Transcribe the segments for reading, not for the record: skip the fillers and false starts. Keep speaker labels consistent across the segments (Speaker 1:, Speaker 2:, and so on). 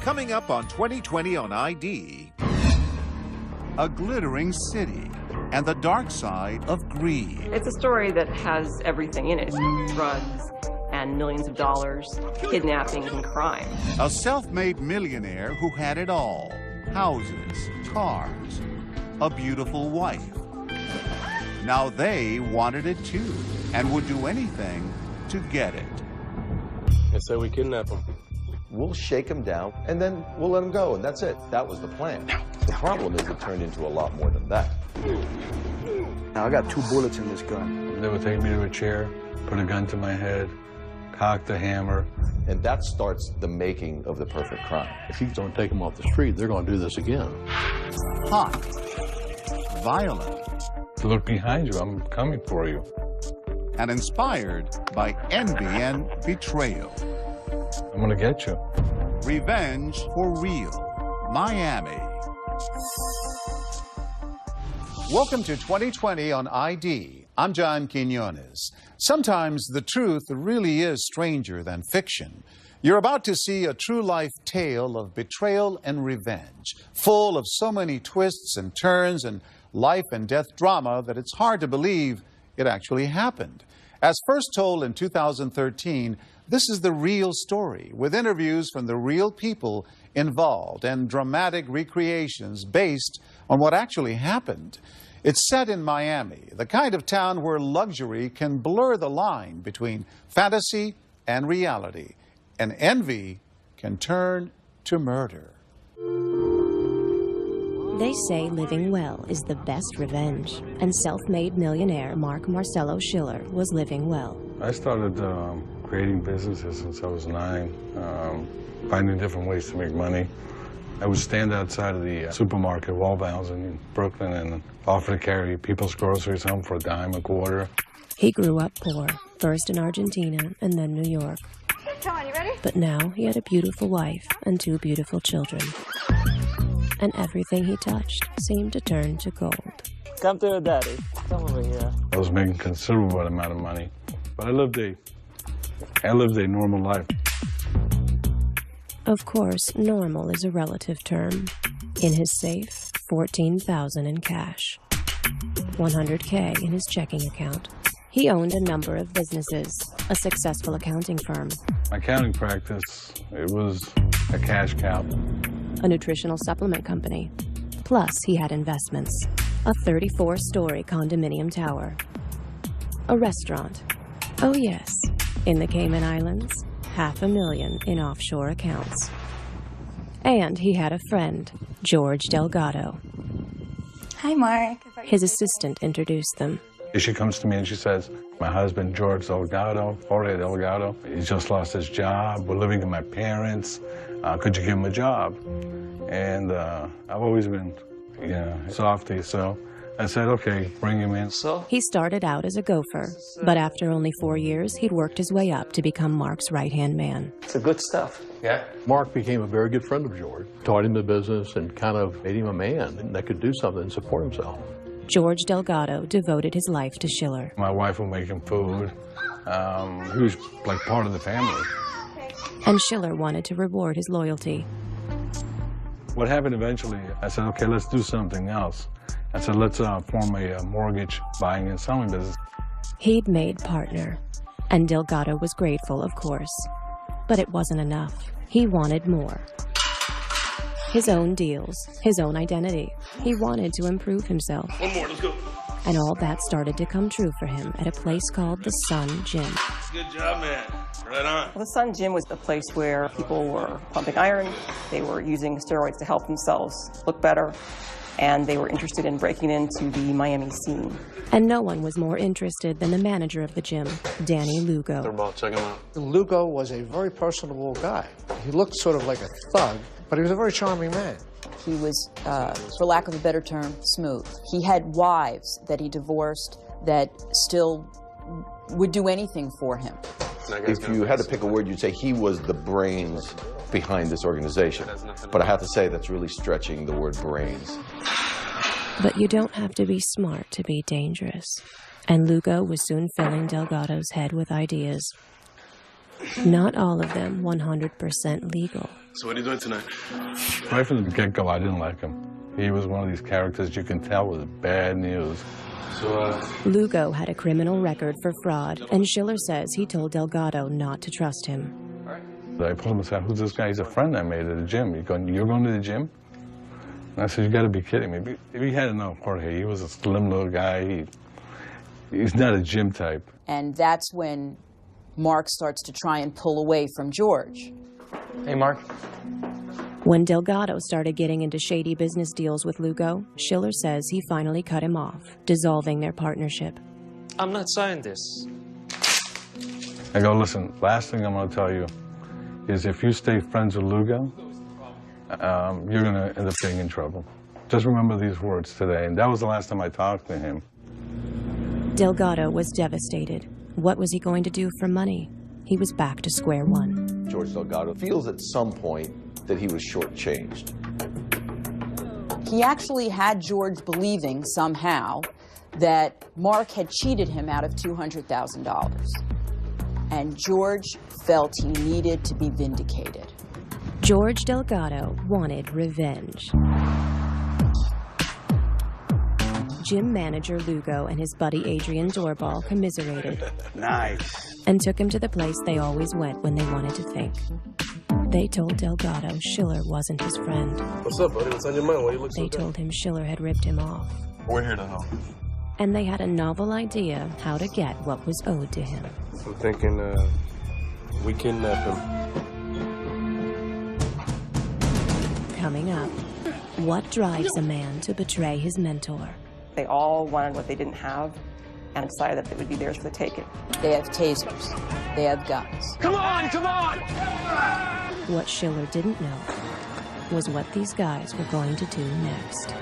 Speaker 1: Coming up on 2020 on ID, a glittering city and the dark side of greed.
Speaker 2: It's a story that has everything in it. Drugs and millions of dollars, kidnapping and crime.
Speaker 1: A self-made millionaire who had it all. Houses, cars, a beautiful wife. Now they wanted it too and would do anything to get it.
Speaker 3: They said we kidnap him.
Speaker 4: We'll shake him down, and then we'll let him go, and that's it. That was the plan. The problem is it turned into a lot more than that.
Speaker 5: Now, I got 2 bullets in this gun.
Speaker 3: They would take me to a chair, put a gun to my head, cock the hammer.
Speaker 4: And that starts the making of the perfect crime.
Speaker 6: If you don't take them off the street, they're going to do this again.
Speaker 1: Hot, violent,
Speaker 3: Look behind you, I'm coming for you.
Speaker 1: and inspired by envy and betrayal.
Speaker 3: I'm gonna get you.
Speaker 1: Revenge for real. Miami. Welcome to 2020 on ID. I'm John Quinones. Sometimes the truth really is stranger than fiction. You're about to see a true-life tale of betrayal and revenge, full of so many twists and turns and life and death drama that it's hard to believe it actually happened. As first told in 2013, this is the real story, with interviews from the real people involved and dramatic recreations based on what actually happened. It's set in Miami, the kind of town where luxury can blur the line between fantasy and reality, and envy can turn to murder.
Speaker 7: They say living well is the best revenge, and self-made millionaire Marc Schiller was living well.
Speaker 3: I started creating businesses since I was 9, finding different ways to make money. I would stand outside of the supermarket, Wallbounds in Brooklyn, and offer to carry people's groceries home for a dime a quarter.
Speaker 7: He grew up poor, first in Argentina and then New York.
Speaker 8: Come on, you ready?
Speaker 7: But now he had a beautiful wife and 2 beautiful children. And everything he touched seemed to turn to gold.
Speaker 9: Come to the daddy. Come over here.
Speaker 3: I was making a considerable amount of money, but I lived a normal life.
Speaker 7: Of course, normal is a relative term. In his safe, $14,000 in cash, $100K in his checking account. He owned a number of businesses, a successful accounting firm,
Speaker 3: My accounting practice, it was a cash cow.
Speaker 7: a nutritional supplement company. Plus, he had investments, a 34-story condominium tower, a restaurant. Oh yes, in the Cayman Islands, $500,000 in offshore accounts. And he had a friend, George Delgado.
Speaker 8: Hi, Mark.
Speaker 7: His assistant introduced them.
Speaker 3: She comes to me and she says, my husband, Jorge Delgado, he just lost his job. We're living with my parents. Could you give him a job? And I've always been, softy, so I said, okay, bring him in.
Speaker 7: He started out as a gopher, but after only 4 years, he'd worked his way up to become Marc's right-hand man.
Speaker 9: It's a good stuff.
Speaker 3: Yeah.
Speaker 6: Marc became a very good friend of George, taught him the business and kind of made him a man that could do something and support himself.
Speaker 7: George Delgado devoted his life to Schiller.
Speaker 3: My wife would make him food. He was like part of the family.
Speaker 7: And Schiller wanted to reward his loyalty.
Speaker 3: What happened eventually, I said, okay, let's do something else. I said, let's form a mortgage buying and selling business.
Speaker 7: He'd made partner, and Delgado was grateful, of course. But it wasn't enough. He wanted more. His own deals, his own identity. He wanted to improve himself.
Speaker 3: One more, let's go.
Speaker 7: And all that started to come true for him at a place called the Sun Gym.
Speaker 3: Good job, man. Right on.
Speaker 2: Well, the Sun Gym was the place where people were pumping iron, they were using steroids to help themselves look better, and they were interested in breaking into the Miami scene.
Speaker 7: And no one was more interested than the manager of the gym, Danny Lugo.
Speaker 3: Check him out.
Speaker 5: Lugo was a very personable guy. He looked sort of like a thug, but he was a very charming man.
Speaker 10: He was, for lack of a better term, smooth. He had wives that he divorced that still would do anything for him.
Speaker 4: If you had to pick a word, you'd say he was the brains behind this organization. But I have to say that's really stretching the word brains.
Speaker 7: But you don't have to be smart to be dangerous. And Lugo was soon filling Delgado's head with ideas. Not all of them 100% legal.
Speaker 11: So what are you doing tonight?
Speaker 3: Right from the get-go, I didn't like him. He was one of these characters you can tell was bad news.
Speaker 11: So,
Speaker 7: Lugo had a criminal record for fraud, and Schiller says he told Delgado not to trust him.
Speaker 3: I pulled him aside, who's this guy? He's a friend I made at the gym. You're going to the gym? And I said, you gotta be kidding me. He had to know Jorge. He was a slim little guy. He's not a gym type.
Speaker 10: And that's when Mark starts to try and pull away from George.
Speaker 9: Hey, Mark.
Speaker 7: When Delgado started getting into shady business deals with Lugo, Schiller says he finally cut him off, dissolving their partnership.
Speaker 9: I'm not signing this.
Speaker 3: I go, listen, last thing I'm gonna tell you is if you stay friends with Lugo, you're gonna end up getting in trouble. Just remember these words today. And that was the last time I talked to him.
Speaker 7: Delgado was devastated. What was he going to do for money? He was back to square one.
Speaker 4: George Delgado feels at some point that he was shortchanged.
Speaker 10: He actually had George believing somehow that Mark had cheated him out of $200,000. And George felt he needed to be vindicated.
Speaker 7: George Delgado wanted revenge. Gym manager Lugo and his buddy Adrian Doorball commiserated.
Speaker 11: Nice.
Speaker 7: And took him to the place they always went when they wanted to think. They told Delgado Schiller wasn't his friend.
Speaker 11: What's up, buddy? What's on your mind? Why you look so
Speaker 7: They told him Schiller had ripped him off.
Speaker 11: We're here to help.
Speaker 7: And they had a novel idea how to get what was owed to him.
Speaker 11: I'm thinking, we kidnap him.
Speaker 7: Coming up, what drives a man to betray his mentor?
Speaker 2: They all wanted what they didn't have and decided that it would be theirs for the taking.
Speaker 10: They have tasers. They have guns.
Speaker 9: Come on, come on!
Speaker 7: What Schiller didn't know was what these guys were going to do next.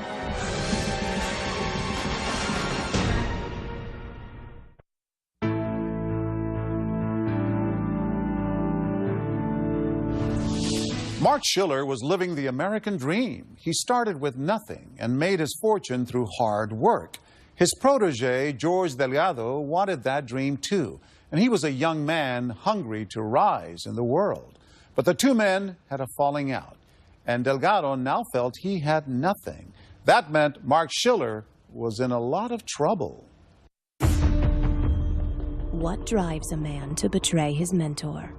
Speaker 1: Marc Schiller was living the American dream. He started with nothing and made his fortune through hard work. His protege, George Delgado, wanted that dream too, and he was a young man hungry to rise in the world. But the two men had a falling out, and Delgado now felt he had nothing. That meant Marc Schiller was in a lot of trouble.
Speaker 7: What drives a man to betray his mentor?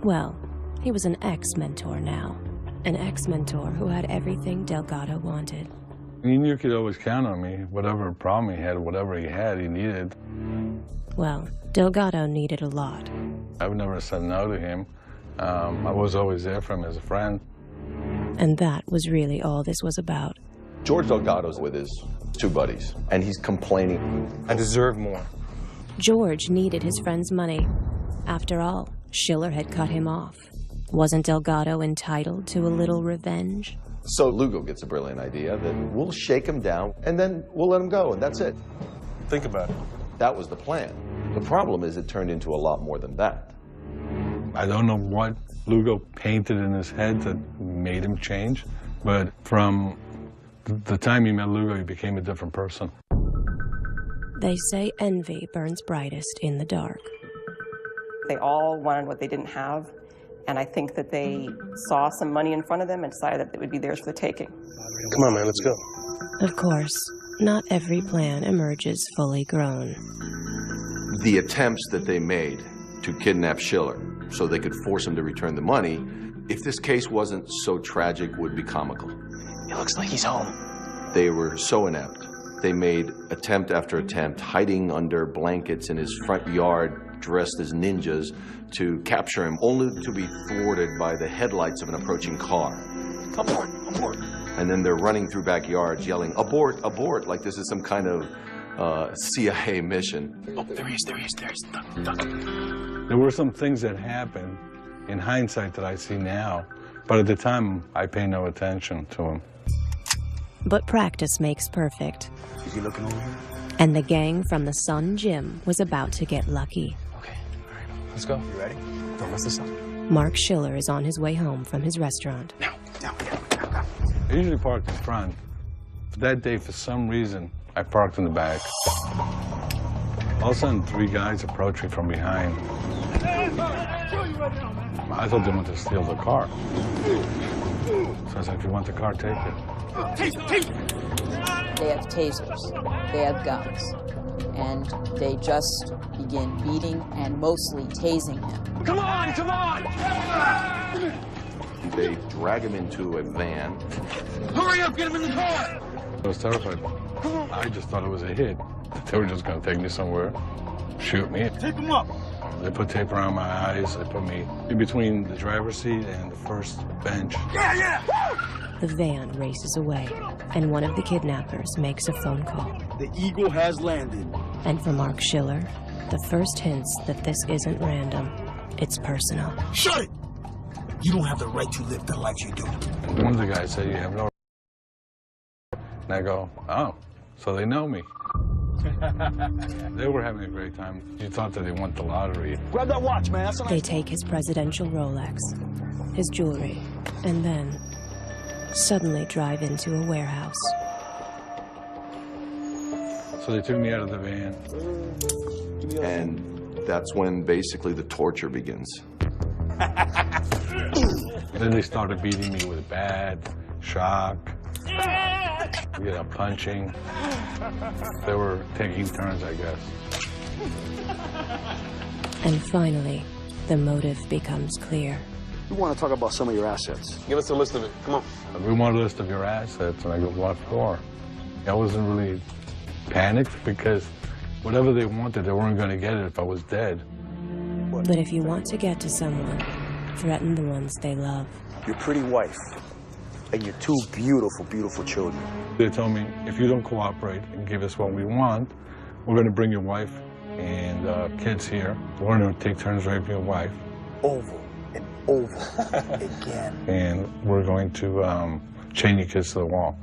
Speaker 7: Well, he was an ex-mentor now. An ex-mentor who had everything Delgado wanted.
Speaker 3: You knew you could always count on me. Whatever problem he had, whatever he had, he needed.
Speaker 7: Well, Delgado needed a lot.
Speaker 3: I would never said no to him. I was always there for him as a friend.
Speaker 7: And that was really all this was about.
Speaker 4: George Delgado's with his two buddies, and he's complaining.
Speaker 9: I deserve more.
Speaker 7: George needed his friend's money. After all, Schiller had cut him off. Wasn't Delgado entitled to a little revenge?
Speaker 4: So Lugo gets a brilliant idea that we'll shake him down and then we'll let him go, and that's it.
Speaker 11: Think about it.
Speaker 4: That was the plan. The problem is it turned into a lot more than that.
Speaker 3: I don't know what Lugo painted in his head that made him change, but from the time he met Lugo, he became a different person.
Speaker 7: They say envy burns brightest in the dark.
Speaker 2: They all wanted what they didn't have, and I think that they saw some money in front of them and decided that it would be theirs for the taking.
Speaker 11: Come on, man, let's go.
Speaker 7: Of course, not every plan emerges fully grown.
Speaker 4: The attempts that they made to kidnap Schiller so they could force him to return the money, if this case wasn't so tragic, would be comical.
Speaker 9: It looks like he's home.
Speaker 4: They were so inept. They made attempt after attempt, hiding under blankets in his front yard, dressed as ninjas, to capture him, only to be thwarted by the headlights of an approaching car.
Speaker 9: Abort, abort.
Speaker 4: And then they're running through backyards yelling, abort, abort, like this is some kind of CIA mission.
Speaker 9: Oh, there he is. Duck.
Speaker 3: There were some things that happened in hindsight that I see now, but at the time, I pay no attention to them.
Speaker 7: But practice makes perfect.
Speaker 11: Is he looking over here?
Speaker 7: And the gang from the Sun Gym was about to get lucky.
Speaker 9: Okay, all right, let's go. You ready? Don't mess this up.
Speaker 7: Marc Schiller is on his way home from his restaurant.
Speaker 9: Now.
Speaker 3: I usually parked in front. That day, for some reason, I parked in the back. All of a sudden, three guys approached me from behind. I thought they wanted to steal the car. So I said, if you want the car, take it.
Speaker 10: They have tasers, they have guns, and they just begin beating and mostly tasing him.
Speaker 9: Come on, come on!
Speaker 4: They drag him into a van.
Speaker 9: Hurry up, get him in the car!
Speaker 3: I was terrified. I just thought it was a hit. They were just going to take me somewhere, shoot me.
Speaker 9: Take him up!
Speaker 3: They put tape around my eyes. They put me in between the driver's seat and the first bench.
Speaker 9: Yeah, yeah!
Speaker 7: The van races away, and one of the kidnappers makes a phone call.
Speaker 9: The Eagle has landed.
Speaker 7: And for Marc Schiller, the first hints that this isn't random, it's personal.
Speaker 9: Shut it! You don't have the right to live the life you do.
Speaker 3: And one of the guys said, you have no. And I go, oh, so they know me. They were having a great time. You thought that they won the lottery.
Speaker 9: Grab that watch, man.
Speaker 7: They take his presidential Rolex, his jewelry, and then suddenly drive into a warehouse.
Speaker 3: So they took me out of the van.
Speaker 4: And that's when basically the torture begins.
Speaker 3: Then they started beating me with bat, shock, punching. They were taking turns, I guess.
Speaker 7: And finally, the motive becomes clear.
Speaker 9: We want to talk about some of your assets. Give us a list of it. Come on.
Speaker 3: We want a list of your assets. And I go, what for? I wasn't really panicked because whatever they wanted, they weren't going to get it if I was dead.
Speaker 7: But if you want to get to someone, threaten the ones they love.
Speaker 9: Your pretty wife and your two beautiful, beautiful children.
Speaker 3: They told me, if you don't cooperate and give us what we want, we're going to bring your wife and kids here. We're going to take turns raping your wife.
Speaker 9: Over and over again.
Speaker 3: And we're going to chain your kids to the wall.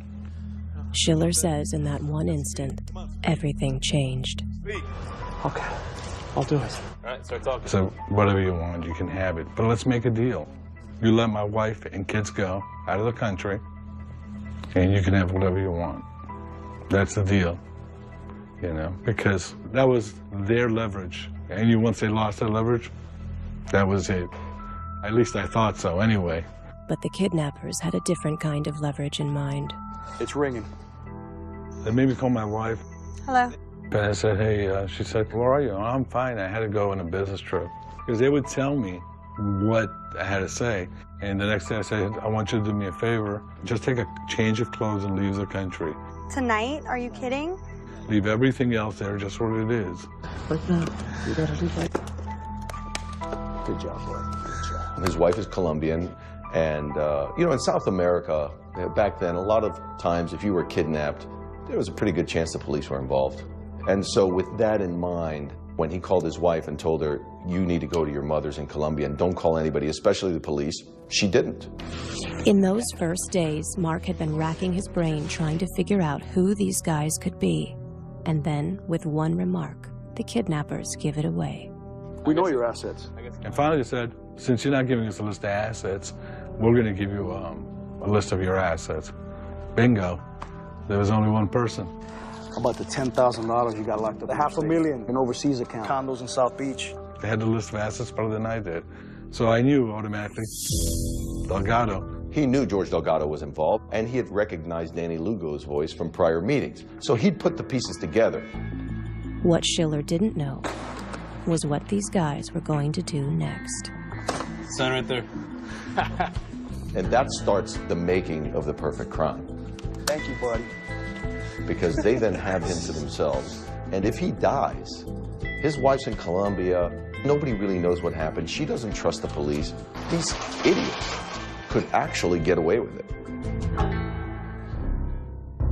Speaker 7: Schiller says in that one instant, everything changed.
Speaker 9: Okay, I'll do it. All right, start talking.
Speaker 3: So whatever you want, you can have it. But let's make a deal. You let my wife and kids go out of the country, and you can have whatever you want. That's the deal, you know, because that was their leverage. And once they lost their leverage, that was it. At least I thought so anyway.
Speaker 7: But the kidnappers had a different kind of leverage in mind.
Speaker 9: It's ringing.
Speaker 3: They made me call my wife.
Speaker 8: Hello.
Speaker 3: And I said, hey, she said, where are you? Oh, I'm fine. I had to go on a business trip. Because they would tell me what I had to say. And the next day I said, I want you to do me a favor. Just take a change of clothes and leave the country.
Speaker 8: Tonight? Are you kidding?
Speaker 3: Leave everything else there just what it is.
Speaker 5: Right now, you gotta leave right. Good job, boy. Good job.
Speaker 4: His wife is Colombian. And, you know, in South America, back then, a lot of times if you were kidnapped, there was a pretty good chance the police were involved. And so with that in mind, when he called his wife and told her, you need to go to your mother's in Colombia and don't call anybody, especially the police, she didn't.
Speaker 7: In those first days, Marc had been racking his brain trying to figure out who these guys could be. And then, with one remark, the kidnappers give it away.
Speaker 9: We know your assets.
Speaker 3: And finally they said, since you're not giving us a list of assets, we're going to give you a list of your assets. Bingo. There was only one person.
Speaker 9: How about the $10,000 you got locked up? The $500,000 in overseas account. Condos in South Beach.
Speaker 3: They had the list of assets better than I did. So I knew automatically Delgado.
Speaker 4: He knew George Delgado was involved, and he had recognized Danny Lugo's voice from prior meetings. So he'd put the pieces together.
Speaker 7: What Schiller didn't know was what these guys were going to do next.
Speaker 11: Sign right there.
Speaker 4: And that starts the making of the perfect crime.
Speaker 9: Thank you, buddy.
Speaker 4: Because they then have him to themselves. And if he dies, his wife's in Colombia, nobody really knows what happened. She doesn't trust the police. These idiots could actually get away with it.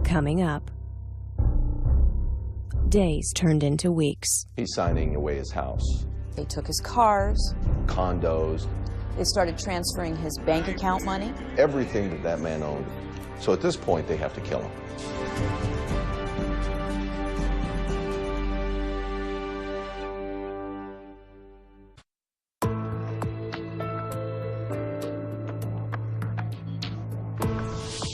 Speaker 7: Coming up, days turned into weeks.
Speaker 4: He's signing away his house,
Speaker 10: They took his cars.
Speaker 4: condos,
Speaker 10: They started transferring his bank account money.
Speaker 4: everything that that man owned. So at this point, they have to kill him.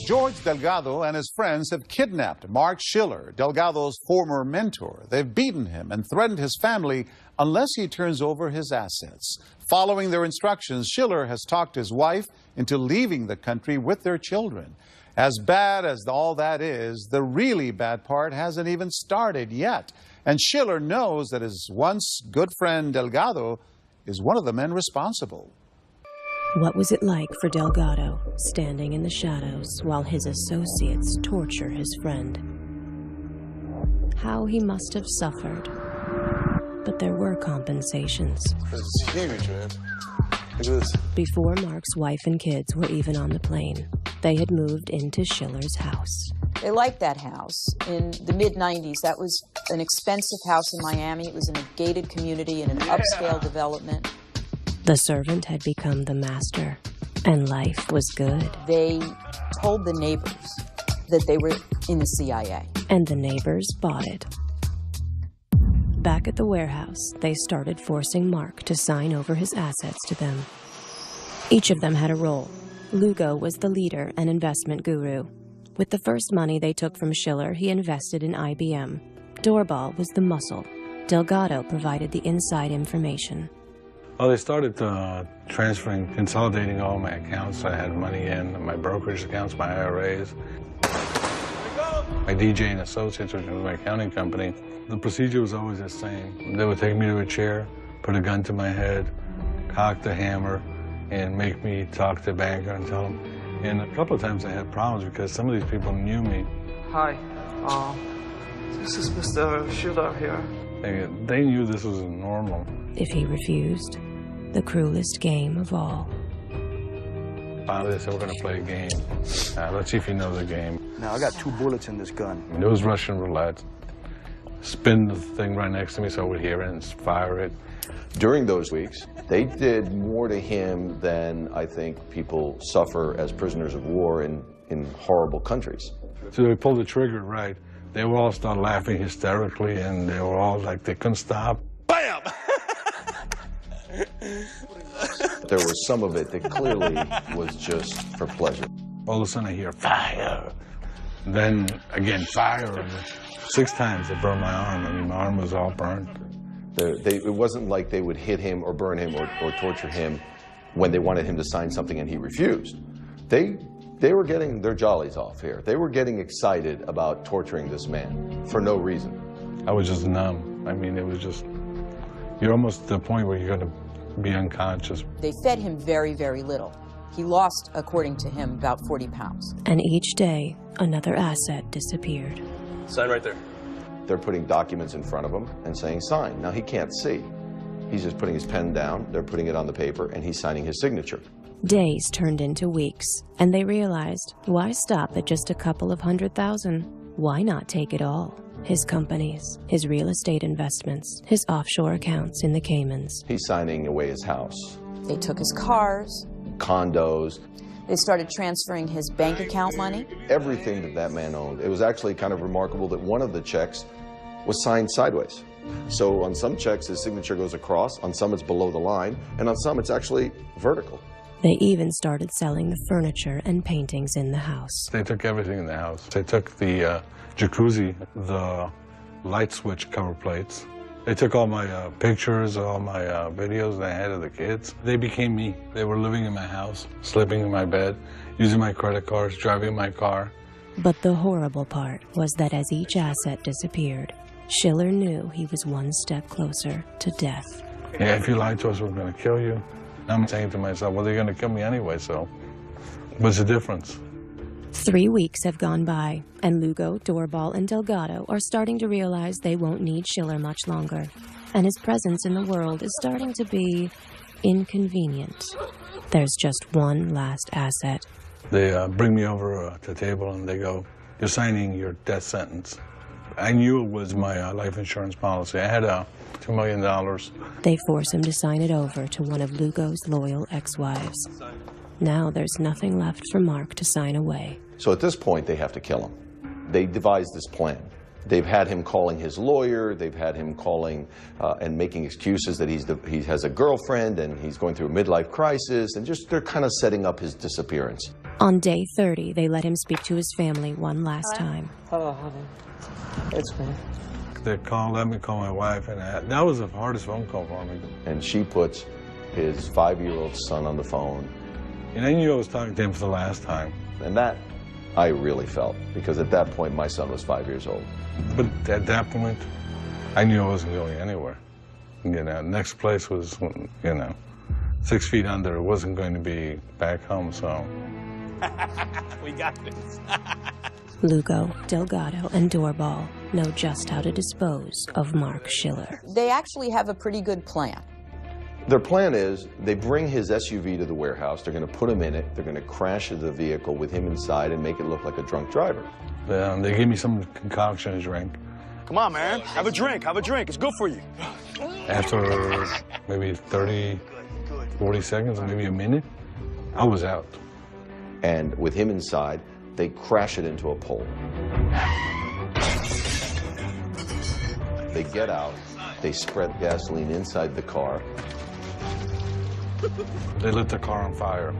Speaker 1: George Delgado and his friends have kidnapped Marc Schiller, Delgado's former mentor. They've beaten him and threatened his family unless he turns over his assets. Following their instructions, Schiller has talked his wife into leaving the country with their children. As bad as all that is, the really bad part hasn't even started yet. And Schiller knows that his once good friend Delgado is one of the men responsible.
Speaker 7: What was it like for Delgado, standing in the shadows while his associates torture his friend? How he must have suffered. But there were compensations.
Speaker 11: It's huge, man. Look at this.
Speaker 7: Before Marc's wife and kids were even on the plane, they had moved into Schiller's house.
Speaker 10: They liked that house. In the mid-90s, that was an expensive house in Miami. It was in a gated community in an upscale development.
Speaker 7: The servant had become the master, and life was good.
Speaker 10: They told the neighbors that they were in the CIA.
Speaker 7: And the neighbors bought it. Back at the warehouse, they started forcing Marc to sign over his assets to them. Each of them had a role. Lugo was the leader and investment guru. With the first money they took from Schiller, he invested in IBM. Doorbal was the muscle. Delgado provided the inside information.
Speaker 3: Well, they started transferring, consolidating all my accounts. I had money in my brokerage accounts, my IRAs. My DJ and Associates, which was my accounting company. The procedure was always the same. They would take me to a chair, put a gun to my head, cock the hammer, and make me talk to the banker and tell them. And a couple of times I had problems because some of these people knew me.
Speaker 12: Hi, this is Mr. Schiller here.
Speaker 3: They knew this was normal.
Speaker 7: If he refused, the cruelest game of all.
Speaker 3: Finally, they said, we're going to play a game. Let's see if you know the game.
Speaker 9: Now, I got 2 bullets in this gun.
Speaker 3: It was Russian roulette. Spin the thing right next to me so I would hear it and fire it.
Speaker 4: During those weeks, they did more to him than I think people suffer as prisoners of war in horrible countries.
Speaker 3: So they pulled the trigger right. They would all start laughing hysterically, and they were all like, they couldn't stop.
Speaker 11: Bam!
Speaker 4: There was some of it that clearly was just for pleasure.
Speaker 3: All of a sudden I hear fire. Then again, fire. 6 times they burned my arm. I mean, my arm was all burned.
Speaker 4: It wasn't like they would hit him or burn him or torture him when they wanted him to sign something and he refused. They were getting their jollies off here. They were getting excited about torturing this man for no reason.
Speaker 3: I was just numb. I mean, it was just, you're almost at the point where you're going to be unconscious.
Speaker 10: They fed him very, very little. He lost, according to him, about 40 pounds.
Speaker 7: And each day, another asset disappeared.
Speaker 11: Sign right there.
Speaker 4: They're putting documents in front of him and saying sign. Now he can't see. He's just putting his pen down, they're putting it on the paper, and he's signing his signature.
Speaker 7: Days turned into weeks, and they realized, why stop at just a couple of $100,000? Why not take it all? His companies, his real estate investments, his offshore accounts in the Caymans.
Speaker 4: He's signing away his house.
Speaker 10: They took his cars.
Speaker 4: Condos.
Speaker 10: They started transferring his bank account money.
Speaker 4: Everything that man owned. It was actually kind of remarkable that one of the checks was signed sideways. So on some checks, his signature goes across, on some it's below the line, and on some it's actually vertical.
Speaker 7: They even started selling the furniture and paintings in the house.
Speaker 3: They took everything in the house. They took the jacuzzi, the light switch cover plates. They took all my pictures, all my videos that I had of the kids. They became me. They were living in my house, sleeping in my bed, using my credit cards, driving my car.
Speaker 7: But the horrible part was that as each asset disappeared, Schiller knew he was one step closer to death.
Speaker 3: Yeah, if you lied to us, we're going to kill you. I'm saying to myself, well, they're going to kill me anyway, so what's the difference?
Speaker 7: 3 weeks have gone by, and Lugo, Doorbal, and Delgado are starting to realize they won't need Schiller much longer, and his presence in the world is starting to be inconvenient. There's just one last asset.
Speaker 3: They bring me over to the table, and they go, you're signing your death sentence. I knew it was my life insurance policy. I had $2 million.
Speaker 7: They force him to sign it over to one of Lugo's loyal ex-wives. Now there's nothing left for Marc to sign away.
Speaker 4: So at this point, they have to kill him. They devised this plan. They've had him calling his lawyer. They've had him calling and making excuses that he has a girlfriend and he's going through a midlife crisis, and just they're kind of setting up his disappearance.
Speaker 7: On day 30, they let him speak to his family one last time.
Speaker 12: Hello, honey. It's me.
Speaker 3: They let me call my wife, and that was the hardest phone call for me.
Speaker 4: And she puts his 5-year-old son on the phone.
Speaker 3: And I knew I was talking to him for the last time.
Speaker 4: And that I really felt, because at that point my son was 5 years old.
Speaker 3: But at that point, I knew I wasn't going anywhere. You know, next place was, 6 feet under. It wasn't going to be back home, so.
Speaker 13: We got this.
Speaker 7: Lugo, Delgado, and Doorball know just how to dispose of Marc Schiller.
Speaker 10: They actually have a pretty good plan.
Speaker 4: Their plan is they bring his SUV to the warehouse. They're going to put him in it. They're going to crash the vehicle with him inside and make it look like a drunk driver.
Speaker 3: They gave me some concoction to drink.
Speaker 9: Come on, man. Have a drink. Have a drink. It's good for you.
Speaker 3: After maybe 30, 40 seconds, maybe a minute, I was out.
Speaker 4: And with him inside, they crash it into a pole. They get out. They spread gasoline inside the car.
Speaker 3: They lit the car on fire.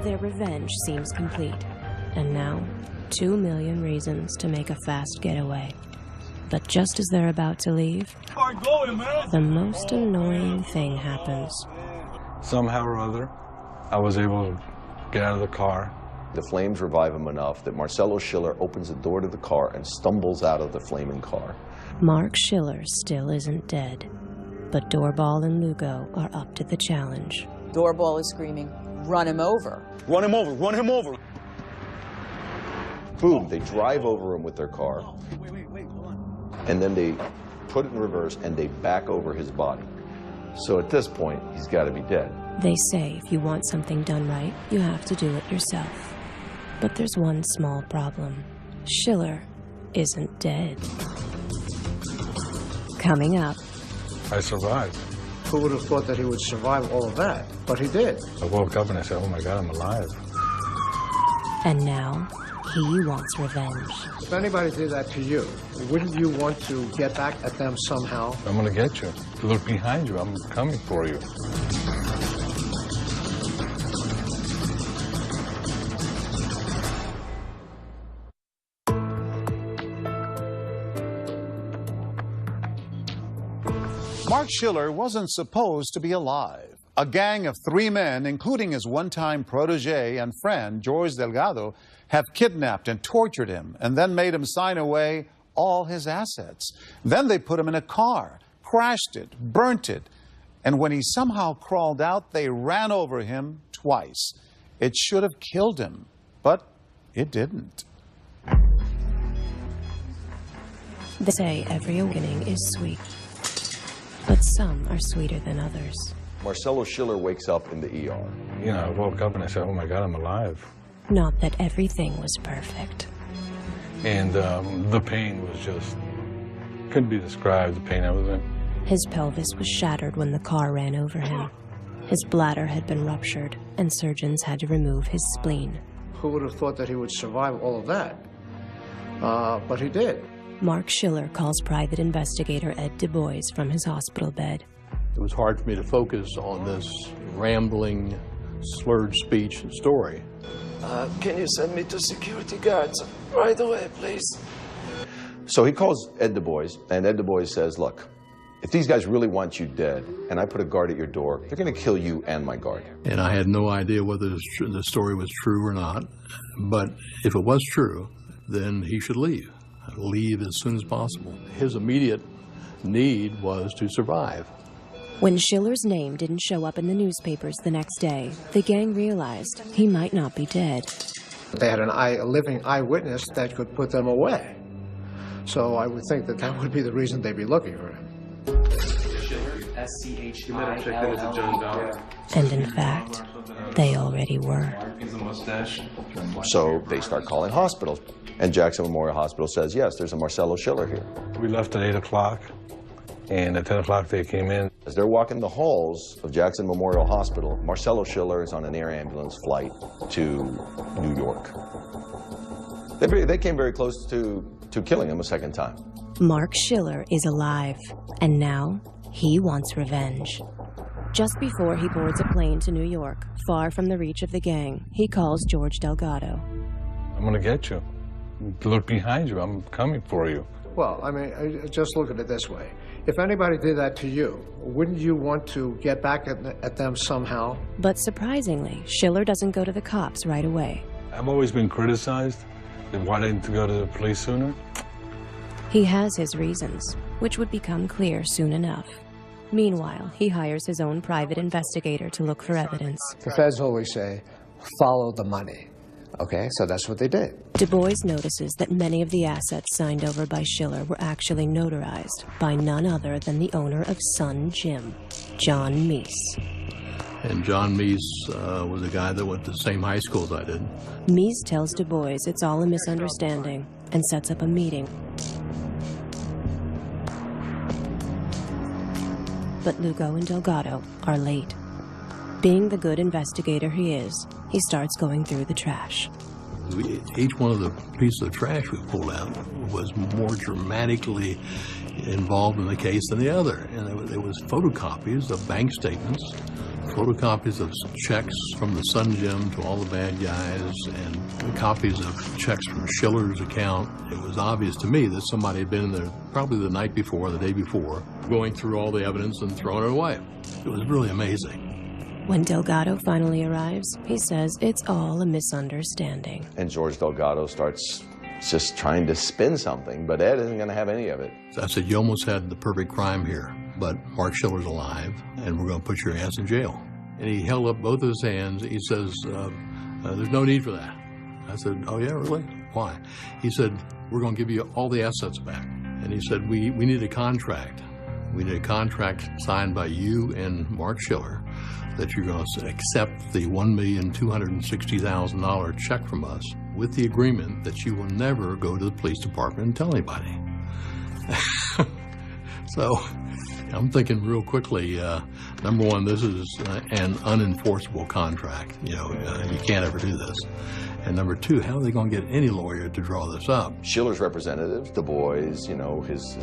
Speaker 7: Their revenge seems complete, and now 2 million reasons to make a fast getaway. But just as they're about to leave, the most annoying thing happens.
Speaker 3: Somehow or other, I was able to get out of the car.
Speaker 4: The flames revive him enough that Marcelo Schiller opens the door to the car and stumbles out of the flaming car.
Speaker 7: Marc Schiller still isn't dead, but Doorball and Lugo are up to the challenge.
Speaker 10: Doorball is screaming, "Run him over."
Speaker 9: Run him over. Run him over.
Speaker 4: Boom, they drive over him with their car. And then they put it in reverse and they back over his body. So at this point, he's got to be dead.
Speaker 7: They say if you want something done right, you have to do it yourself. But there's one small problem. Schiller isn't dead. Coming up.
Speaker 3: I survived.
Speaker 5: Who would have thought that he would survive all of that? But he did.
Speaker 3: I woke up and I said, oh my God, I'm alive.
Speaker 7: And now, he wants revenge.
Speaker 5: If anybody did that to you, wouldn't you want to get back at them somehow?
Speaker 3: I'm going to get you. Look behind you. I'm coming for you.
Speaker 1: Marc Schiller wasn't supposed to be alive. A gang of 3 men, including his one-time protege and friend, George Delgado, have kidnapped and tortured him and then made him sign away all his assets. Then they put him in a car, crashed it, burnt it, and when he somehow crawled out, they ran over him twice. It should have killed him, but it didn't.
Speaker 7: They say every awakening is sweet, but some are sweeter than others.
Speaker 4: Marcelo Schiller wakes up in the ER.
Speaker 3: You know, I woke up and I said, oh my God, I'm alive.
Speaker 7: Not that everything was perfect.
Speaker 3: And the pain was just, couldn't be described, the pain I was in.
Speaker 7: His pelvis was shattered when the car ran over him. His bladder had been ruptured, and surgeons had to remove his spleen.
Speaker 5: Who would have thought that he would survive all of that? But he did.
Speaker 7: Marc Schiller calls private investigator Ed Du Bois from his hospital bed.
Speaker 6: It was hard for me to focus on this rambling, slurred speech story.
Speaker 12: Can you send me to security guards right away, please?
Speaker 4: So he calls Ed Du Bois, and Ed Du Bois says, look, if these guys really want you dead, and I put a guard at your door, they're going to kill you and my guard.
Speaker 6: And I had no idea whether the story was true or not. But if it was true, then he should leave. Leave as soon as possible. His immediate need was to survive.
Speaker 7: When Schiller's name didn't show up in the newspapers the next day, the gang realized he might not be dead.
Speaker 5: They had a living eyewitness that could put them away. So I would think that that would be the reason they'd be looking for him.
Speaker 7: And in fact, they already were.
Speaker 4: So they start calling hospitals. And Jackson Memorial Hospital says, yes, there's a Marcelo Schiller here.
Speaker 3: We left at 8 o'clock, And at 10 o'clock they came in.
Speaker 4: As they're walking the halls of Jackson Memorial Hospital, Marcelo Schiller is on an air ambulance flight to New York. They came very close to killing him a second time.
Speaker 7: Marc Schiller is alive, and now he wants revenge. Just before he boards a plane to New York, far from the reach of the gang, he calls George Delgado.
Speaker 3: I'm gonna get you. Look behind you, I'm coming for you.
Speaker 5: Well, I mean, just look at it this way. If anybody did that to you, wouldn't you want to get back at them somehow?
Speaker 7: But surprisingly, Schiller doesn't go to the cops right away.
Speaker 3: I've always been criticized. Why didn't you go to the police sooner?
Speaker 7: He has his reasons, which would become clear soon enough. Meanwhile, he hires his own private investigator to look for evidence.
Speaker 5: The feds always say, follow the money. Okay, so that's what they did.
Speaker 7: Du Bois notices that many of the assets signed over by Schiller were actually notarized by none other than the owner of Sun Gym, John Meese.
Speaker 6: And John Meese was a guy that went to the same high school as I did.
Speaker 7: Meese tells Du Bois it's all a misunderstanding and sets up a meeting. But Lugo and Delgado are late. Being the good investigator he is, he starts going through the trash.
Speaker 6: Each one of the pieces of trash we pulled out was more dramatically involved in the case than the other. And there was photocopies of bank statements, photocopies of checks from the Sun Gym to all the bad guys, and copies of checks from Schiller's account. It was obvious to me that somebody had been in there probably the night before, or the day before, going through all the evidence and throwing it away. It was really amazing.
Speaker 7: When Delgado finally arrives, he says it's all a misunderstanding.
Speaker 4: And George Delgado starts just trying to spin something, but Ed isn't going to have any of it.
Speaker 6: I said, you almost had the perfect crime here, but Marc Schiller's alive, and we're going to put your ass in jail. And he held up both of his hands. He says, there's no need for that. I said, oh, yeah, really? Why? He said, we're going to give you all the assets back. And he said, we need a contract. We need a contract signed by you and Marc Schiller that you're going to accept the $1,260,000 check from us with the agreement that you will never go to the police department and tell anybody. So I'm thinking real quickly, number one, this is an unenforceable contract. You can't ever do this. And number two, how are they going to get any lawyer to draw this up?
Speaker 4: Schiller's representatives, Du Bois, his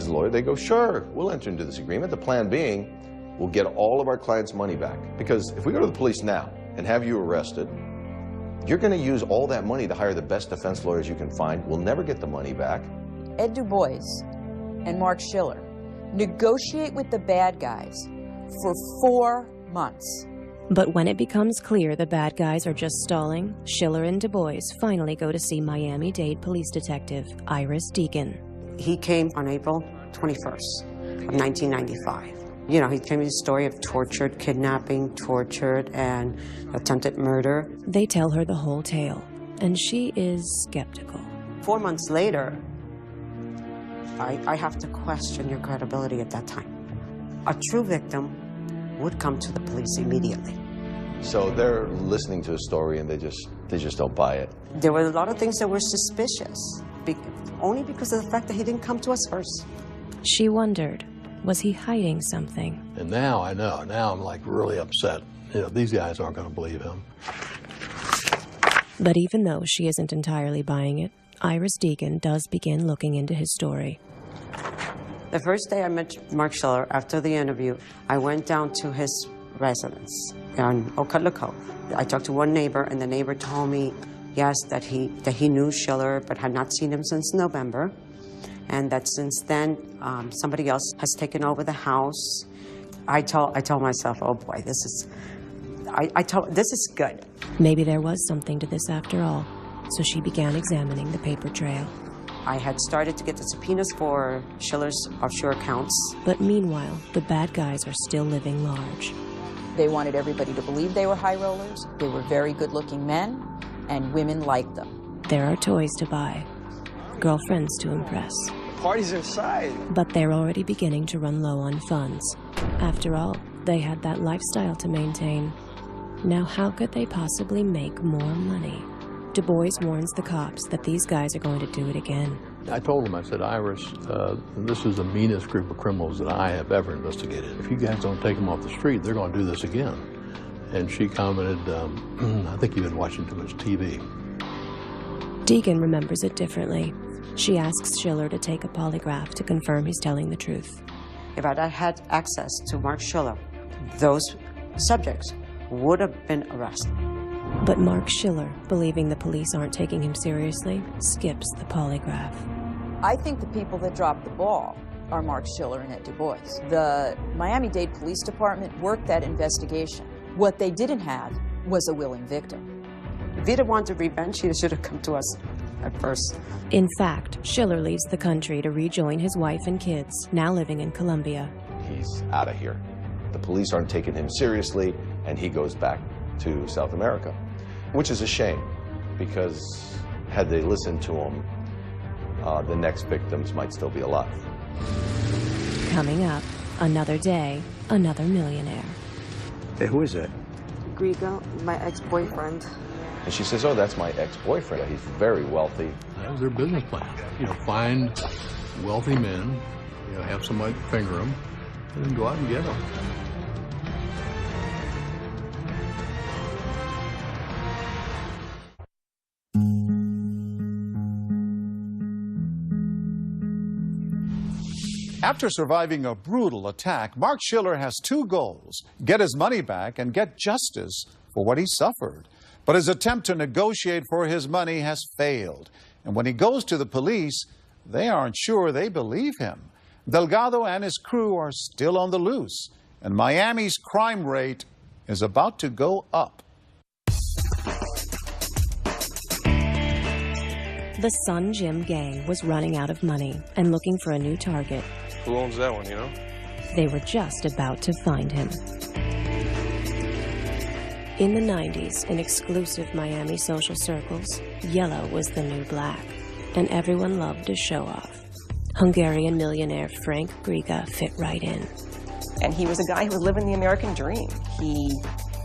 Speaker 4: lawyer, they go, sure, we'll enter into this agreement. The plan being, we'll get all of our clients' money back. Because if we go to the police now and have you arrested, you're going to use all that money to hire the best defense lawyers you can find. We'll never get the money back.
Speaker 10: Ed Du Bois and Marc Schiller negotiate with the bad guys for 4 months.
Speaker 7: But when it becomes clear the bad guys are just stalling, Schiller and Du Bois finally go to see Miami-Dade police detective Iris Deacon.
Speaker 14: He came on April 21st of 1995. He came with a story of tortured, kidnapping, tortured, and attempted murder.
Speaker 7: They tell her the whole tale, and she is skeptical.
Speaker 14: 4 months later, I have to question your credibility at that time. A true victim would come to the police immediately.
Speaker 4: So they're listening to a story and they just don't buy it.
Speaker 14: There were a lot of things that were suspicious, only because of the fact that he didn't come to us first.
Speaker 7: She wondered, was he hiding something?
Speaker 6: And now I know. Now I'm like really upset. These guys aren't going to believe him.
Speaker 7: But even though she isn't entirely buying it, Iris Deacon does begin looking into his story.
Speaker 14: The first day I met Marc Schiller, after the interview, I went down to his residence on Ocala Cove. I talked to one neighbor, and the neighbor told me, yes, that he knew Schiller, but had not seen him since November, and that since then, somebody else has taken over the house. I told myself, oh boy, this is good.
Speaker 7: Maybe there was something to this after all, so she began examining the paper trail.
Speaker 14: I had started to get the subpoenas for Schiller's offshore accounts.
Speaker 7: But meanwhile, the bad guys are still living large.
Speaker 10: They wanted everybody to believe they were high rollers. They were very good-looking men, and women liked them.
Speaker 7: There are toys to buy, girlfriends to impress.
Speaker 9: The party's inside.
Speaker 7: But they're already beginning to run low on funds. After all, they had that lifestyle to maintain. Now, how could they possibly make more money? Du Bois warns the cops that these guys are going to do it again.
Speaker 6: I told him, I said, Iris, this is the meanest group of criminals that I have ever investigated. If you guys don't take them off the street, they're going to do this again. And she commented, I think you've been watching too much TV.
Speaker 7: Deegan remembers it differently. She asks Schiller to take a polygraph to confirm he's telling the truth.
Speaker 14: If I'd had access to Marc Schiller, those subjects would have been arrested.
Speaker 7: But Marc Schiller, believing the police aren't taking him seriously, skips the polygraph.
Speaker 10: I think the people that dropped the ball are Marc Schiller and Ed Du Bois. The Miami-Dade Police Department worked that investigation. What they didn't have was a willing victim.
Speaker 14: If he'd have wanted revenge, he should have come to us at first.
Speaker 7: In fact, Schiller leaves the country to rejoin his wife and kids, now living in Colombia.
Speaker 4: He's out of here. The police aren't taking him seriously, and he goes back to South America, which is a shame, because had they listened to him, the next victims might still be alive.
Speaker 7: Coming up, another day, another millionaire.
Speaker 9: Hey, who is that?
Speaker 14: Grigo, my ex-boyfriend.
Speaker 4: And she says, oh, that's my ex-boyfriend. He's very wealthy.
Speaker 6: That was their business plan. Find wealthy men, have somebody finger them, and then go out and get them.
Speaker 1: After surviving a brutal attack, Marc Schiller has two goals: get his money back and get justice for what he suffered. But his attempt to negotiate for his money has failed. And when he goes to the police, they aren't sure they believe him. Delgado and his crew are still on the loose, and Miami's crime rate is about to go up.
Speaker 7: The Sun Gym gang was running out of money and looking for a new target.
Speaker 11: Who owns that one, you know?
Speaker 7: They were just about to find him. In the 90s, in exclusive Miami social circles, yellow was the new black, and everyone loved to show off. Hungarian millionaire Frank Griga fit right in.
Speaker 2: And he was a guy who was living the American dream. He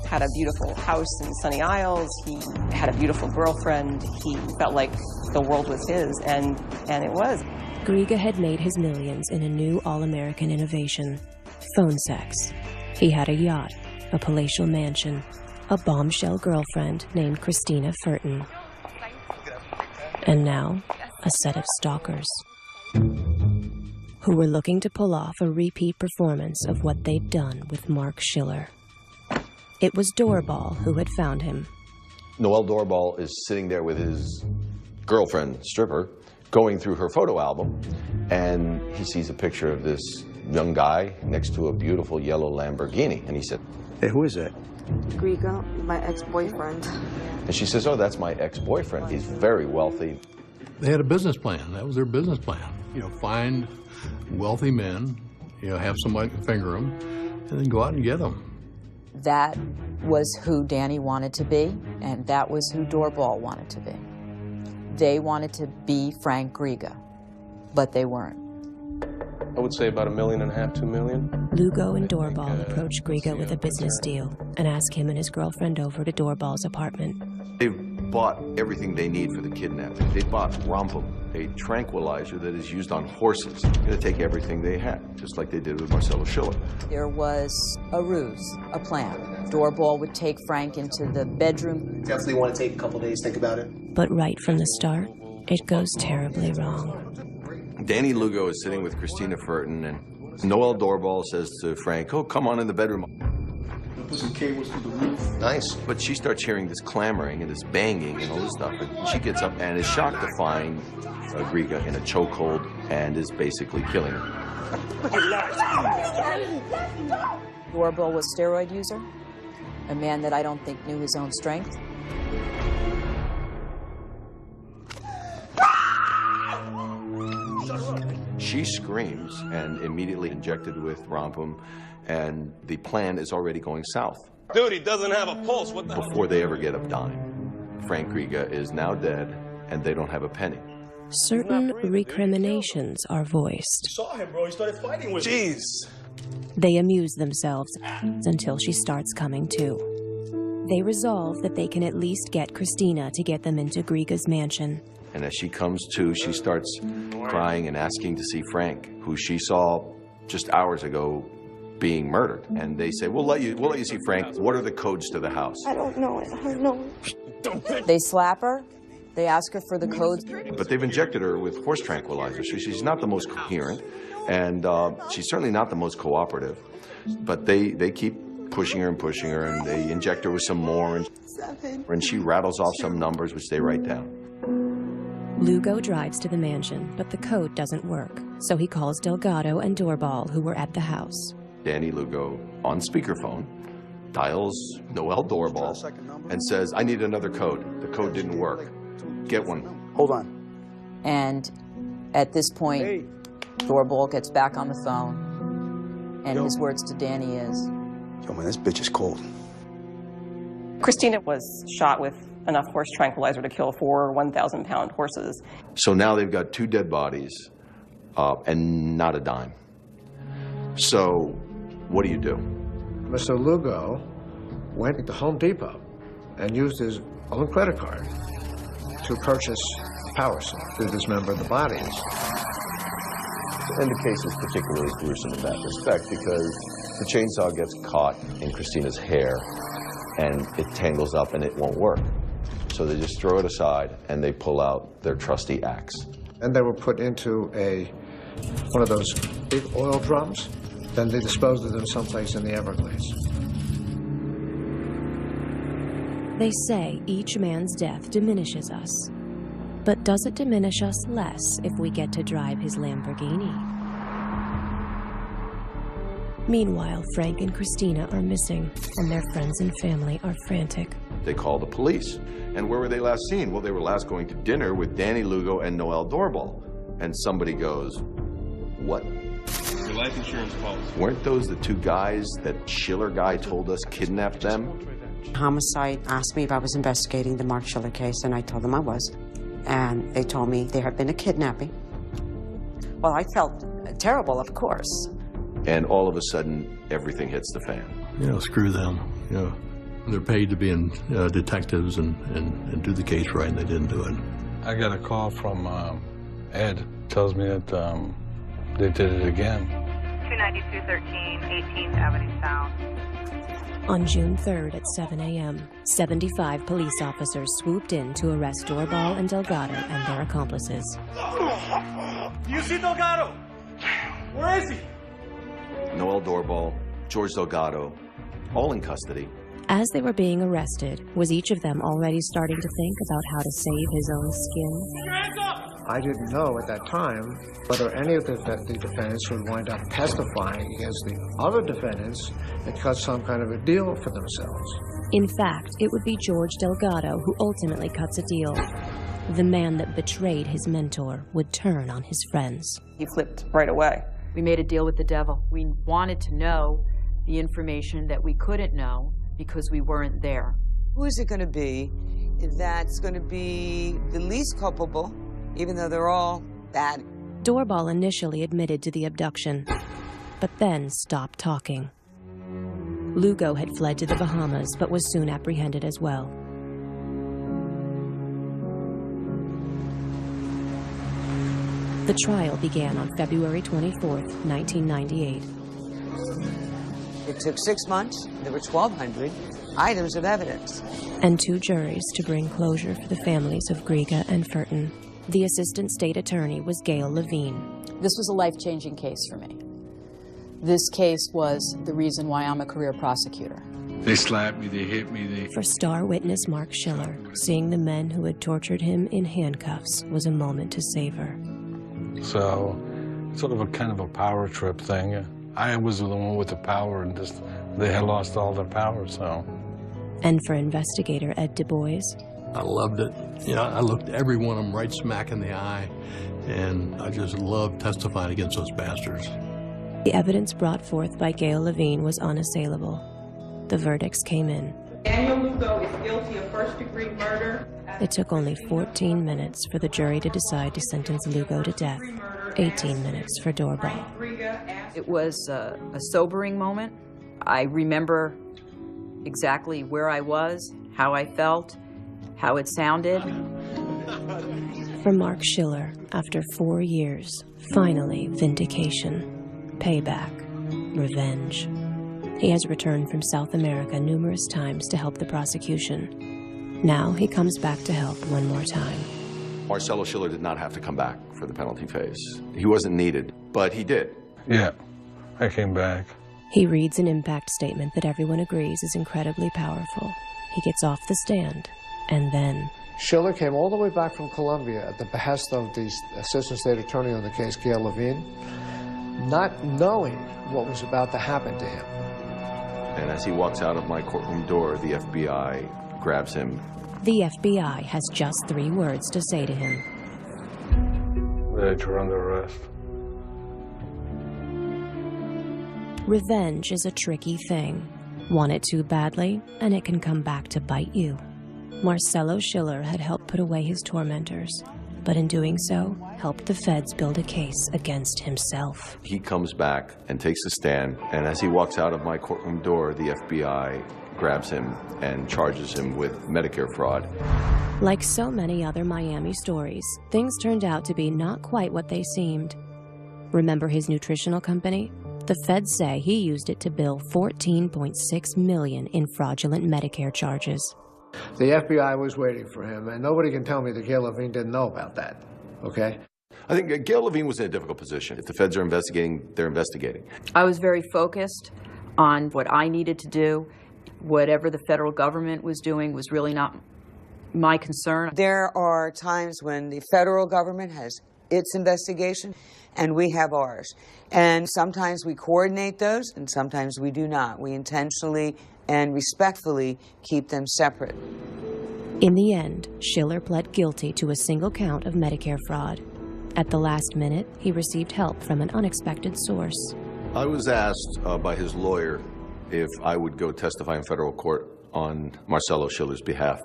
Speaker 2: had a beautiful house in Sunny Isles. He had a beautiful girlfriend. He felt like the world was his, and it was.
Speaker 7: Griga had made his millions in a new all-American innovation: phone sex. He had a yacht, a palatial mansion, a bombshell girlfriend named Christina Furton, and now a set of stalkers who were looking to pull off a repeat performance of what they'd done with Marc Schiller. It was Doorball who had found him.
Speaker 4: Noel Doorball is sitting there with his girlfriend, stripper, going through her photo album, and he sees a picture of this young guy next to a beautiful yellow Lamborghini, and he said,
Speaker 9: hey, who is that?
Speaker 14: Grigo, my ex-boyfriend.
Speaker 4: And she says, oh, that's my ex-boyfriend. He's very wealthy.
Speaker 6: They had a business plan. That was their business plan. Find wealthy men, have somebody finger them, and then go out and get them.
Speaker 10: That was who Danny wanted to be, and that was who Doorball wanted to be. They wanted to be Frank Griga, but they weren't.
Speaker 11: I would say about $1.5 million, $2 million.
Speaker 7: Lugo and Doorball approach Griga with a business deal and ask him and his girlfriend over to Doorball's apartment.
Speaker 4: They bought everything they need for the kidnapping. They bought Rompum, a tranquilizer that is used on horses. They're going to take everything they had, just like they did with Marcelo Schiller.
Speaker 10: There was a ruse, a plan. Doorball would take Frank into the bedroom.
Speaker 9: Definitely want to take a couple days, think about it.
Speaker 7: But right from the start, it goes terribly wrong.
Speaker 4: Danny Lugo is sitting with Christina Furton, and Noel Doorball says to Frank, oh, come on in the bedroom.
Speaker 9: Put some cables through the roof.
Speaker 4: Nice. But she starts hearing this clamoring and this banging and all this stuff. And she gets up and is shocked to find Griga in a chokehold and is basically killing her.
Speaker 10: Doorball was a steroid user, a man that I don't think knew his own strength.
Speaker 4: She screams and immediately injected with Rompum, and the plan is already going south.
Speaker 11: Dude, he doesn't have a pulse. What the hell?
Speaker 4: Before they ever get a dime. Frank Griga is now dead, and they don't have a penny.
Speaker 7: Certain recriminations are voiced.
Speaker 9: Saw him, bro. He started fighting with
Speaker 11: Jeez.
Speaker 7: They amuse themselves until she starts coming to. They resolve that they can at least get Christina to get them into Griga's mansion.
Speaker 4: And as she comes to, she starts crying and asking to see Frank, who she saw just hours ago being murdered. And they say, we'll let you see Frank. What are the codes to the house?
Speaker 8: I don't know. I don't know.
Speaker 10: They slap her. They ask her for the codes.
Speaker 4: But they've injected her with horse tranquilizers. So she's not the most coherent, and she's certainly not the most cooperative. But they keep pushing her, and they inject her with some more, and she rattles off some numbers, which they write down.
Speaker 7: Lugo drives to the mansion, but the code doesn't work. So he calls Delgado and Doorball, who were at the house.
Speaker 4: Danny Lugo, on speakerphone, dials Noel Doorball and says, I need another code. The code didn't work. Get one.
Speaker 9: Hold on.
Speaker 10: And at this point, Doorball gets back on the phone, and his words to Danny is,
Speaker 9: Yo, man, this bitch is cold.
Speaker 2: Christina was shot with enough horse tranquilizer to kill 4 1,000-pound horses.
Speaker 4: So now they've got 2 dead bodies and not a dime. So what do you do?
Speaker 5: Mr. Lugo went to Home Depot and used his own credit card to purchase power saw to dismember the bodies.
Speaker 4: And the case is particularly gruesome in that respect because the chainsaw gets caught in Christina's hair and it tangles up and it won't work. So they just throw it aside and they pull out their trusty axe.
Speaker 5: And they were put into one of those big oil drums. Then they disposed of them someplace in the Everglades.
Speaker 7: They say each man's death diminishes us. But does it diminish us less if we get to drive his Lamborghini? Meanwhile, Frank and Christina are missing, and their friends and family are frantic.
Speaker 4: They call the police. And where were they last seen? Well, they were last going to dinner with Danny Lugo and Noel Doorball. And somebody goes, what?
Speaker 11: Your life insurance policy.
Speaker 4: Weren't those the 2 guys that Schiller guy told us kidnapped them?
Speaker 14: Homicide asked me if I was investigating the Marc Schiller case, and I told them I was. And they told me there had been a kidnapping. Well, I felt terrible, of course.
Speaker 4: And all of a sudden, everything hits the fan.
Speaker 6: You know, screw them. You know, they're paid to be detectives and do the case right, and they didn't do it.
Speaker 3: I got a call from Ed. Tells me that they did it again.
Speaker 15: 29213 18th Avenue South.
Speaker 7: On June 3rd at 7 a.m., 75 police officers swooped in to arrest Doorball and Delgado and their accomplices.
Speaker 13: Do you see Delgado? Where is he?
Speaker 4: Noel Doorball, George Delgado, all in custody.
Speaker 7: As they were being arrested, was each of them already starting to think about how to save his own skin?
Speaker 5: I didn't know at that time whether any of the defendants would wind up testifying against the other defendants and cut some kind of a deal for themselves.
Speaker 7: In fact, it would be George Delgado who ultimately cuts a deal. The man that betrayed his mentor would turn on his friends.
Speaker 2: He flipped right away.
Speaker 10: We made a deal with the devil. We wanted to know the information that we couldn't know because we weren't there.
Speaker 16: Who is it going to be that's going to be the least culpable, even though they're all bad?
Speaker 7: Doorball initially admitted to the abduction, but then stopped talking. Lugo had fled to the Bahamas, but was soon apprehended as well. The trial began on February 24th, 1998.
Speaker 16: It took 6 months. There were 1,200 items of evidence.
Speaker 7: And 2 juries to bring closure for the families of Griga and Furton. The assistant state attorney was Gail Levine.
Speaker 10: This was a life-changing case for me. This case was the reason why I'm a career prosecutor.
Speaker 3: They slapped me, they hit me,
Speaker 7: For star witness Marc Schiller, seeing the men who had tortured him in handcuffs was a moment to savor.
Speaker 3: So, sort of a kind of a power trip thing. I was the one with the power, and just they had lost all their power, so.
Speaker 7: And for investigator Ed Du Bois,
Speaker 6: I loved it. You know, I looked every one of them right smack in the eye, and I just loved testifying against those bastards.
Speaker 7: The evidence brought forth by Gail Levine was unassailable. The verdicts came in.
Speaker 17: Daniel Lugo is guilty of first-degree murder.
Speaker 7: It took only 14 minutes for the jury to decide to sentence Lugo to death, 18 minutes for Doorball.
Speaker 10: It was a sobering moment. I remember exactly where I was, how I felt, how it sounded.
Speaker 7: For Marc Schiller, after 4 years, finally vindication, payback, revenge. He has returned from South America numerous times to help the prosecution. Now he comes back to help one more time.
Speaker 4: Marcelo Schiller did not have to come back for the penalty phase. He wasn't needed, but he did.
Speaker 3: Yeah, I came back.
Speaker 7: He reads an impact statement that everyone agrees is incredibly powerful. He gets off the stand, and then...
Speaker 5: Schiller came all the way back from Colombia at the behest of the assistant state attorney on the case, Gail Levine, not knowing what was about to happen to him.
Speaker 4: And as he walks out of my courtroom door, the FBI grabs him.
Speaker 7: The FBI has just 3 words to say to him.
Speaker 3: That you're under arrest.
Speaker 7: Revenge is a tricky thing. Want it too badly, and it can come back to bite you. Marcelo Schiller had helped put away his tormentors, but in doing so, helped the feds build a case against himself.
Speaker 4: He comes back and takes a stand, and as he walks out of my courtroom door, the FBI grabs him and charges him with Medicare fraud.
Speaker 7: Like so many other Miami stories, things turned out to be not quite what they seemed. Remember his nutritional company? The feds say he used it to bill $14.6 million in fraudulent Medicare charges.
Speaker 5: The FBI was waiting for him, and nobody can tell me that Gail Levine didn't know about that, okay?
Speaker 4: I think Gail Levine was in a difficult position. If the feds are investigating, they're investigating.
Speaker 10: I was very focused on what I needed to do. Whatever the federal government was doing was really not my concern.
Speaker 16: There are times when the federal government has its investigation and we have ours. And sometimes we coordinate those and sometimes we do not. We intentionally and respectfully keep them separate.
Speaker 7: In the end, Schiller pled guilty to a single count of Medicare fraud. At the last minute, he received help from an unexpected source.
Speaker 4: I was asked by his lawyer if I would go testify in federal court on Marcelo Schiller's behalf,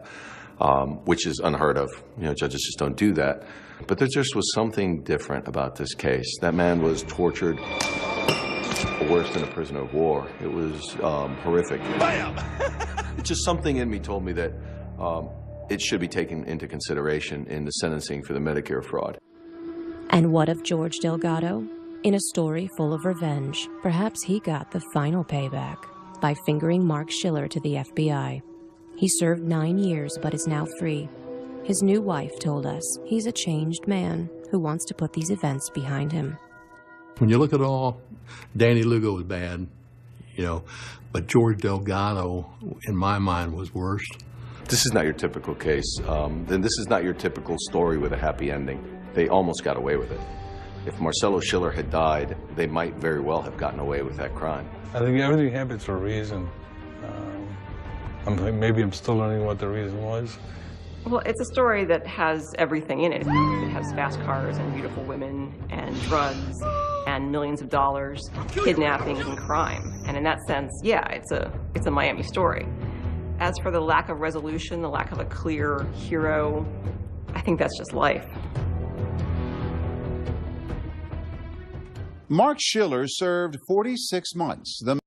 Speaker 4: which is unheard of. You know, judges just don't do that. But there just was something different about this case. That man was tortured worse than a prisoner of war. It was horrific. Just something in me told me that it should be taken into consideration in the sentencing for the Medicare fraud.
Speaker 7: And what of George Delgado? In a story full of revenge, perhaps he got the final payback by fingering Marc Schiller to the FBI. He served 9 years but is now free. His new wife told us he's a changed man who wants to put these events behind him.
Speaker 6: When you look at all, Danny Lugo was bad, you know, but George Delgado, in my mind, was worse.
Speaker 4: This is not your typical case. Then this is not your typical story with a happy ending. They almost got away with it. If Marcelo Schiller had died, they might very well have gotten away with that crime.
Speaker 3: I think everything happens for a reason. Maybe I'm still learning what the reason was.
Speaker 2: Well, it's a story that has everything in it. It has fast cars and beautiful women and drugs and millions of dollars, kidnapping and crime. And in that sense, yeah, it's a Miami story. As for the lack of resolution, the lack of a clear hero, I think that's just life.
Speaker 1: Marc Schiller served 46 months. The